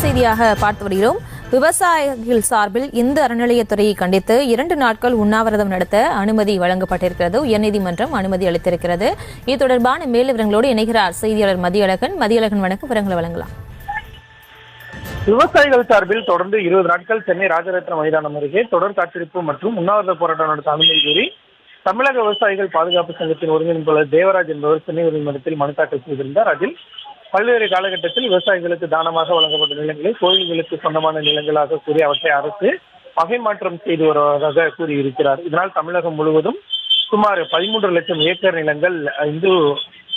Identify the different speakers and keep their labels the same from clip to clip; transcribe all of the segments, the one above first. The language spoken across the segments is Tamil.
Speaker 1: செய்தியாக பார்த்து வருகிறோம். விவசாயிகள் சார்பில் இந்து அறநிலையத்துறையை கண்டித்து 2 நாட்கள் உண்ணாவிரதம் நடத்த அனுமதி வழங்கப்பட்டிருக்கிறது. உயர்நீதிமன்றம் அனுமதி அளித்திருக்கிறது. இது தொடர்பான மேல் விவரங்களோடு இணைகிறார் செய்தியாளர் மதியழகன். வணக்கம், விவரங்களை வழங்கலாம்.
Speaker 2: விவசாயிகள் சார்பில் தொடர்ந்து 20 நாட்கள் சென்னை ராஜரத்ன மைதானம் அருகே தொடர் காத்திருப்பு மற்றும் உண்ணாவிரத போராட்டம் நடத்த அனுமதி கோரி தமிழக விவசாயிகள் பாதுகாப்பு சங்கத்தின் ஒருங்கிணைப்பாளர் தேவராஜ் என்பவர் சென்னை உயர்நீதிமன்றத்தில் மனு தாக்கல் செய்திருந்தார். அதில் பல்வேறு காலகட்டத்தில் விவசாயிகளுக்கு தானமாக வழங்கப்பட்ட நிலங்களை கோயில்களுக்கு சொந்தமான நிலங்களாக கூறி அவற்றை அரசு வகை மாற்றம் செய்து வருவதாக கூறியிருக்கிறார். இதனால் தமிழகம் முழுவதும் சுமார் 13 லட்சம் ஏக்கர் நிலங்கள் இந்து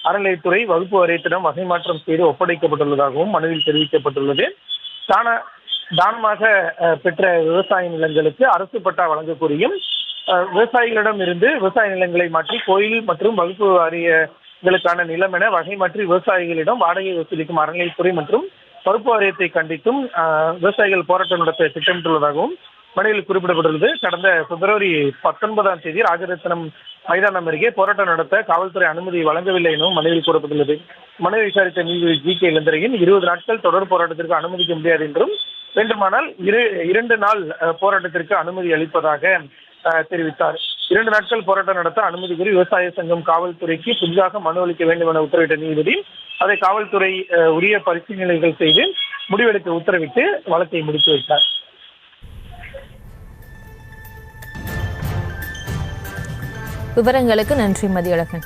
Speaker 2: அறநிலையத்துறை வகுப்பு வாரியத்திடம் வகை மாற்றம் செய்து ஒப்படைக்கப்பட்டுள்ளதாகவும் மனுவில் தெரிவிக்கப்பட்டுள்ளது. தானமாக பெற்ற விவசாய நிலங்களுக்கு அரசு பட்டா வழங்க கோரியும் விவசாயிகளிடம் இருந்து விவசாய நிலங்களை மாற்றி கோயில் மற்றும் வகுப்பு வாரியங்களுக்கான நிலம் என வகை மாற்றி விவசாயிகளிடம் வாடகை வசூலிக்கும் அறநிலையத்துறை மற்றும் வகுப்பு வாரியத்தை கண்டித்தும் விவசாயிகள் போராட்டம் நடத்த திட்டமிட்டுள்ளதாகவும் மனுவில் குறிப்பிடப்பட்டுள்ளது. கடந்த பிப்ரவரி 19ஆம் தேதி ராஜரத்னம் மைதானம் அருகே போராட்டம் நடத்த காவல்துறை அனுமதி வழங்கவில்லை எனவும் மனுவில் கூறப்பட்டுள்ளது. மனுவை விசாரித்த நீதிபதி ஜி.கே. இளந்திரையன் 20 நாட்கள் தொடர் போராட்டத்திற்கு அனுமதிக்க முடியாது என்றும் வேண்டுமானால் 2 நாள் போராட்டத்திற்கு அனுமதி அளிப்பதாக தெரிவித்தார். 2 நாட்கள் போராட்டம் நடத்த அனுமதி கோரி விவசாய சங்கம் காவல்துறைக்கு புதிதாக மனு அளிக்க வேண்டும் என உத்தரவிட்ட நீதிபதி அதை காவல்துறை உரிய பரிசீலனைகள் செய்து முடிவெடுக்க உத்தரவிட்டு வழக்கை முடித்து வைத்தார்.
Speaker 1: விவரங்களுக்கு நன்றி மதியழகன்.